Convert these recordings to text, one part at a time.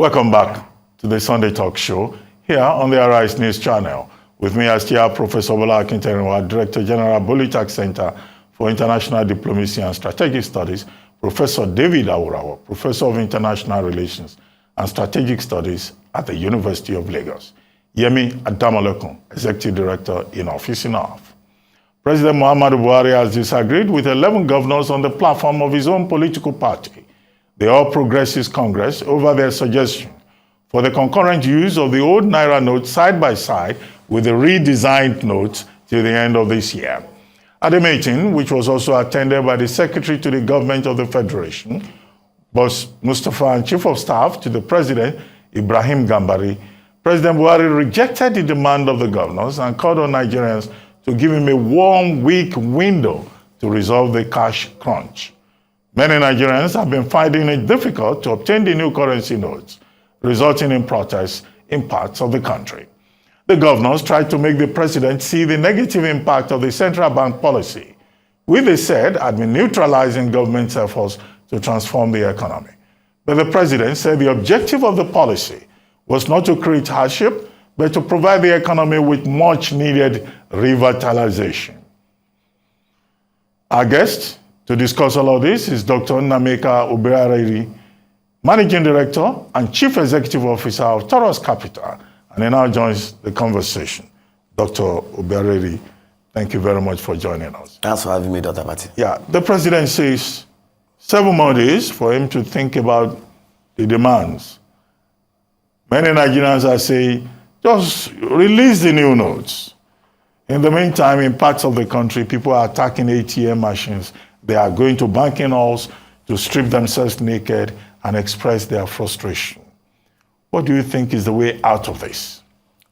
Welcome back to the Sunday Talk Show here on the Arise News Channel. With me as chair, Professor Obiaraeri Akinterenwa, Director General, Bolitag Center for International Diplomacy and Strategic Studies, Professor David Awurawa, Professor of International Relations and Strategic Studies at the University of Lagos, Yemi Adamalekun, Executive Director in Office in Off. President Muhammadu Buhari has disagreed with 11 governors on the platform of his own political party, the All Progressives Congress, over their suggestion for the concurrent use of the old Naira notes side by side with the redesigned notes till the end of this year. At the meeting, which was also attended by the Secretary to the Government of the Federation, Boss Mustafa, and Chief of Staff to the President, Ibrahim Gambari, President Buhari rejected the demand of the governors and called on Nigerians to give him a 1 week window to resolve the cash crunch. Many Nigerians have been finding it difficult to obtain the new currency notes, resulting in protests in parts of the country. The governors tried to make the president see the negative impact of the central bank policy, which they said had been neutralizing government's efforts to transform the economy. But the president said the objective of the policy was not to create hardship, but to provide the economy with much needed revitalization. Our guest to discuss all of this is Dr. Nnameka Obiaraeri, Managing Director and Chief Executive Officer of Taurus Capital, and he now joins the conversation. Dr. Obiaraeri, thank you very much for joining us. Thanks for having me, Dr. Bati. Yeah, the president says 7 more days for him to think about the demands. Many Nigerians are saying, just release the new notes. In the meantime, in parts of the country, people are attacking ATM machines. They are going to banking halls to strip themselves naked and express their frustration. What do you think is the way out of this?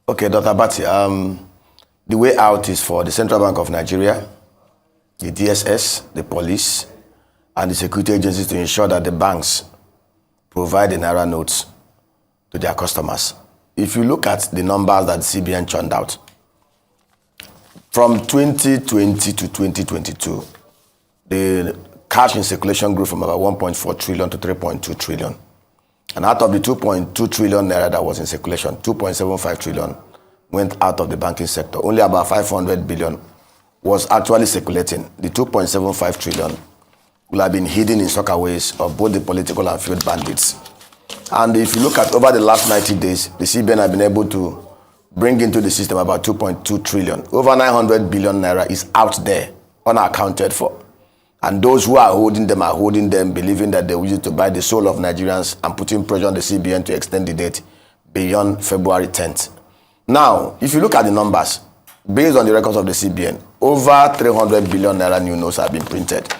Okay, Dr. Bati, the way out is for the Central Bank of Nigeria, the DSS, the police, and the security agencies to ensure that the banks provide the Naira notes to their customers. If you look at the numbers that the CBN churned out, from 2020 to 2022, the cash in circulation grew from about 1.4 trillion to 3.2 trillion. And out of the 2.2 trillion Naira that was in circulation, 2.75 trillion went out of the banking sector. Only about 500 billion was actually circulating. The 2.75 trillion will have been hidden in soccerways of both the political and field bandits. And if you look at over the last 90 days, the CBN have been able to bring into the system about 2.2 trillion. Over 900 billion Naira is out there, unaccounted for. And those who are holding them, believing that they will use it to buy the soul of Nigerians and putting pressure on the CBN to extend the date beyond February 10th. Now, if you look at the numbers, based on the records of the CBN, over 300 billion Naira new notes have been printed.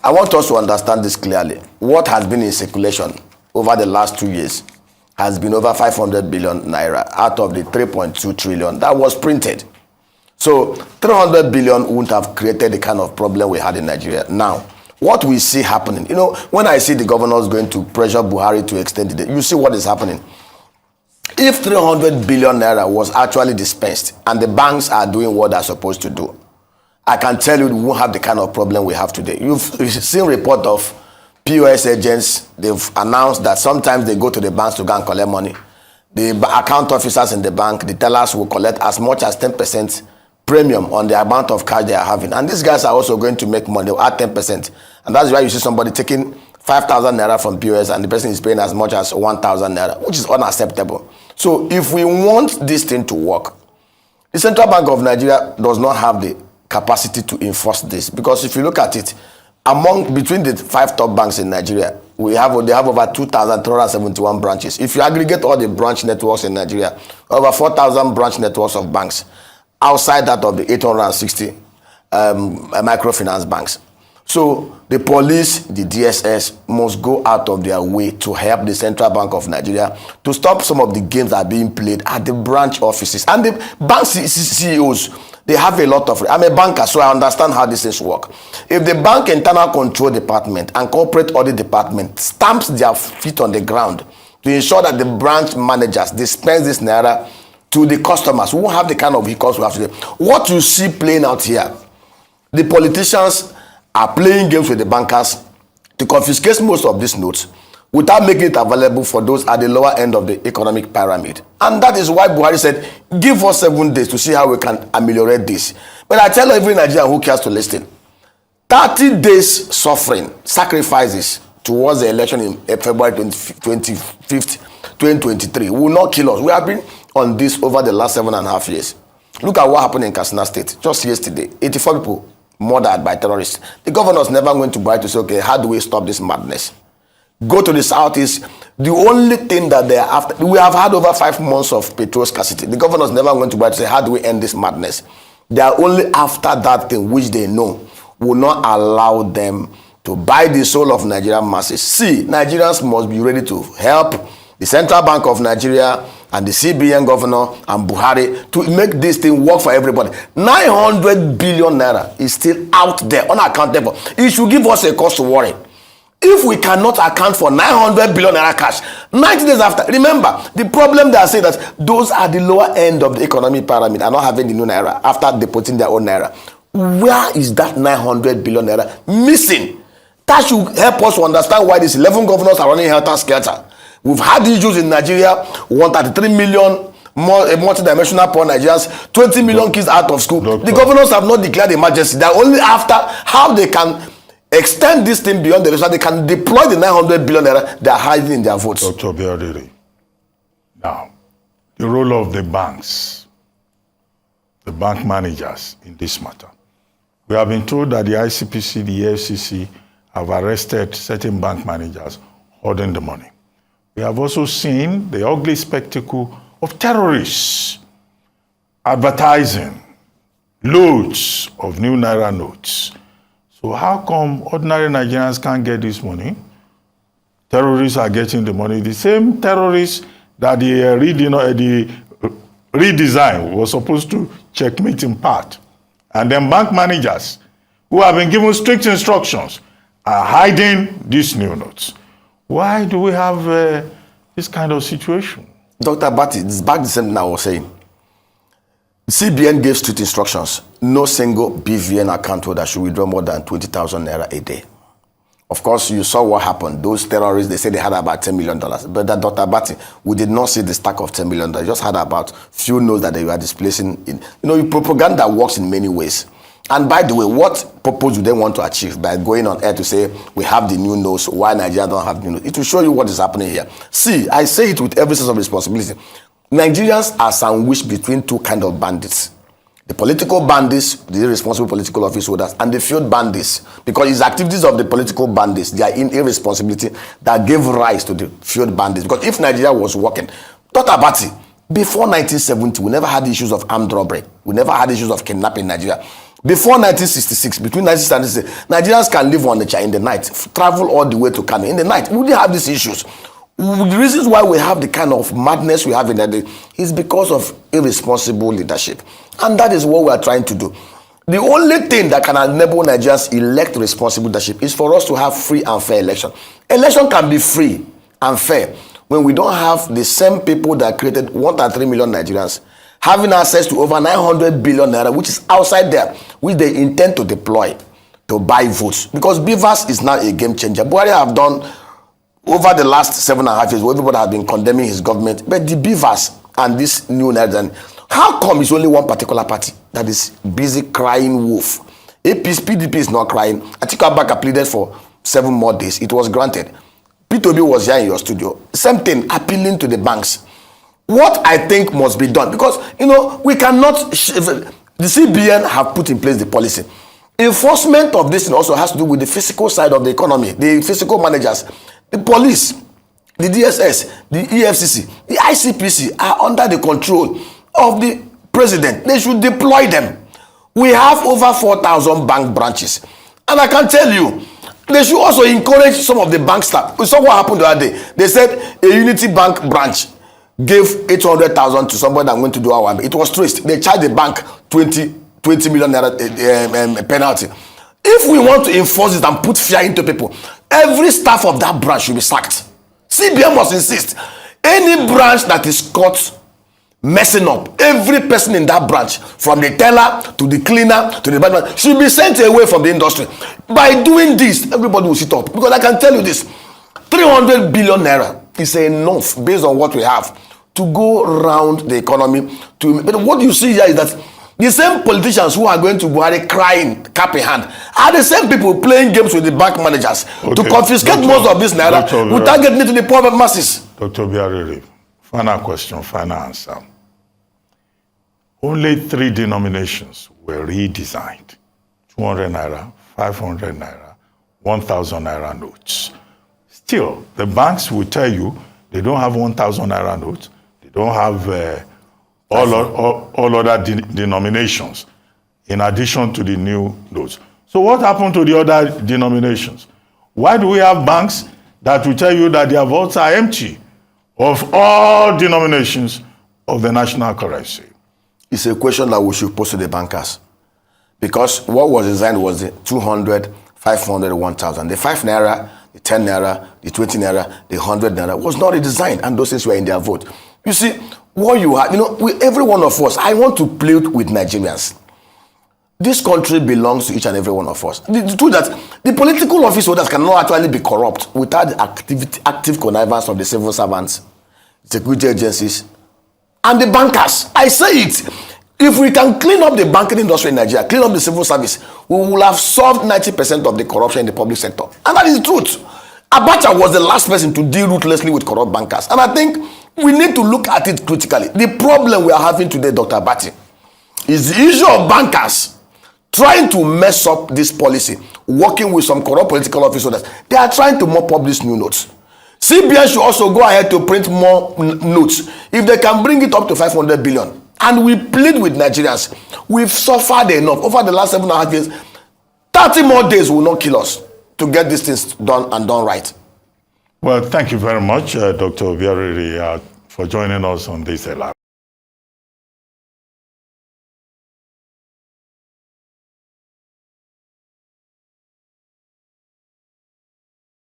I want us to understand this clearly. What has been in circulation over the last 2 years has been over 500 billion Naira out of the 3.2 trillion that was printed. So 300 billion wouldn't have created the kind of problem we had in Nigeria. Now, what we see happening, when I see the governors going to pressure Buhari to extend the date, you see what is happening. If 300 billion Naira was actually dispensed and the banks are doing what they're supposed to do, I can tell you we won't have the kind of problem we have today. You've seen report of POS agents. They've announced that sometimes they go to the banks to go and collect money. The account officers in the bank, the tellers, will collect as much as 10% premium on the amount of cash they are having. And these guys are also going to make money at 10%. And that's why you see somebody taking 5,000 Naira from POS and the person is paying as much as 1,000 Naira, which is unacceptable. So if we want this thing to work, the Central Bank of Nigeria does not have the capacity to enforce this. Because if you look at it, between the 5 top banks in Nigeria, they have over 2,371 branches. If you aggregate all the branch networks in Nigeria, over 4,000 branch networks of banks, outside that of the 860 microfinance banks. So the police, the DSS must go out of their way to help the Central Bank of Nigeria to stop some of the games that are being played at the branch offices. And the bank CEOs, they have a lot of... I'm a banker, so I understand how these things work. If the bank internal control department and corporate audit department stamps their feet on the ground to ensure that the branch managers dispense this Naira to the customers who have the kind of vehicles we have today. What you see playing out here, the politicians are playing games with the bankers to confiscate most of these notes, without making it available for those at the lower end of the economic pyramid. And that is why Buhari said, give us 7 days to see how we can ameliorate this. But I tell every Nigerian who cares to listen, 30 days suffering, sacrifices towards the election in February 25th, 2023 will not kill us. We have been on this over the last 7.5 years. Look at what happened in Katsina State just yesterday. 84 people murdered by terrorists. The governors never went to Buhari to say, okay, how do we stop this madness? Go to the southeast. The only thing that they are after, we have had over 5 months of petrol scarcity. The governors never went to Buhari to say, how do we end this madness? They are only after that thing which they know will not allow them to buy the soul of Nigerian masses. See, Nigerians must be ready to help the Central Bank of Nigeria and the CBN governor and Buhari to make this thing work for everybody. 900 billion naira is still out there, unaccountable. It should give us a cause to worry. If we cannot account for 900 billion naira cash, 90 days after, remember, the problem they are saying that those at the lower end of the economic pyramid are not having the new naira after depositing their own naira. Where is that 900 billion naira missing? That should help us to understand why these 11 governors are running helter-skelter. We've had issues in Nigeria, 133 million multidimensional poor Nigerians, 20 million kids out of school. The governors have not declared emergency. They're only after how they can extend this thing beyond the rest, so they can deploy the 900 billion naira they are hiding in their votes. Dr. Obiaraeri, now, the role of the banks, the bank managers in this matter. We have been told that the ICPC, the FCC have arrested certain bank managers holding the money. We have also seen the ugly spectacle of terrorists advertising loads of new Naira notes. So how come ordinary Nigerians can't get this money? Terrorists are getting the money. The same terrorists that the redesign was supposed to checkmate in part. And then bank managers who have been given strict instructions are hiding these new notes. Why do we have this kind of situation? Dr. Bati, it's back the same thing I was saying. CBN gave strict instructions. No single BVN account holder should withdraw more than 20,000 naira a day. Of course, you saw what happened. Those terrorists, they said they had about $10 million. But that Dr. Bati, we did not see the stack of $10 million. They just had about few notes that they were displacing. Propaganda works in many ways. And by the way, what purpose do they want to achieve by going on air to say, we have the new notes, why Nigeria don't have the new notes? It will show you what is happening here. See, I say it with every sense of responsibility. Nigerians are sandwiched between two kinds of bandits. The political bandits, the irresponsible political office holders, and the field bandits. Because it's activities of the political bandits, their irresponsibility, that gave rise to the field bandits. Because if Nigeria was working, Dr. Bati, before 1970, we never had issues of armed robbery. We never had issues of kidnapping in Nigeria. Before 1966, between 1966, Nigerians can live on Onitsha in the night, travel all the way to Kano in the night. We didn't have these issues. The reasons why we have the kind of madness we have in that day is because of irresponsible leadership. And that is what we are trying to do. The only thing that can enable Nigerians elect responsible leadership is for us to have free and fair election. Election can be free and fair when we don't have the same people that created 1.3 million Nigerians having access to over 900 billion naira, which is outside there, which they intend to deploy to buy votes. Because BVAS is now a game changer. Buhari have done over the last 7.5 years, where everybody has been condemning his government. But the BVAS and this new Naira, how come it's only one particular party that is busy crying wolf? APC, PDP is not crying. Atiku Abubakar pleaded for 7 more days. It was granted. P2B was here in your studio. Same thing, appealing to the banks. What I think must be done, because, we cannot, the CBN have put in place the policy. Enforcement of this also has to do with the physical side of the economy, the physical managers, the police, the DSS, the EFCC, the ICPC are under the control of the president. They should deploy them. We have over 4,000 bank branches. And I can tell you, they should also encourage some of the bank staff. We saw what happened the other day. They said a Unity Bank branch gave 800,000 to somebody that went to do our. It was traced. They charged the bank 20 million naira penalty. If we want to enforce it and put fear into people, every staff of that branch should be sacked. CBN must insist. Any branch that is caught messing up, every person in that branch, from the teller to the cleaner to the barman, should be sent away from the industry. By doing this, everybody will sit up. Because I can tell you this, 300 billion naira is enough based on what we have to go around the economy. But what you see here is that the same politicians who are going to Buhari crying, cap in hand, are the same people playing games with the bank managers to confiscate most of this naira without getting it to the poor masses. Dr. Obiaraeri, final question, final answer. Only 3 denominations were redesigned: 200 naira, 500 naira, 1,000 naira notes. Still, the banks will tell you they don't have 1,000 naira notes. They don't have all other denominations in addition to the new notes. So what happened to the other denominations? Why do we have banks that will tell you that their vaults are empty of all denominations of the national currency? It's a question that we should pose to the bankers. Because what was designed was the 200, 500, 1,000. The 5 naira, the 10 naira, the 20 naira, the 100 naira was not redesigned, and those things were in their vote. You see, what you have, every one of us, I want to plead with Nigerians. This country belongs to each and every one of us. The truth that the political office holders cannot actually be corrupt without the active connivance of the civil servants, security agencies, and the bankers. I say it. If we can clean up the banking industry in Nigeria, clean up the civil service, we will have solved 90% of the corruption in the public sector. And that is the truth. Abacha was the last person to deal ruthlessly with corrupt bankers. And I think we need to look at it critically. The problem we are having today, Dr. Abati, is the issue of bankers trying to mess up this policy, working with some corrupt political officers. They are trying to mop up these new notes. CBN should also go ahead to print more notes if they can bring it up to 500 billion. And we plead with Nigerians. We've suffered enough. Over the last 7.5 years, 30 more days will not kill us to get these things done and done right. Well, thank you very much, Dr. Obiaraeri, for joining us on this live.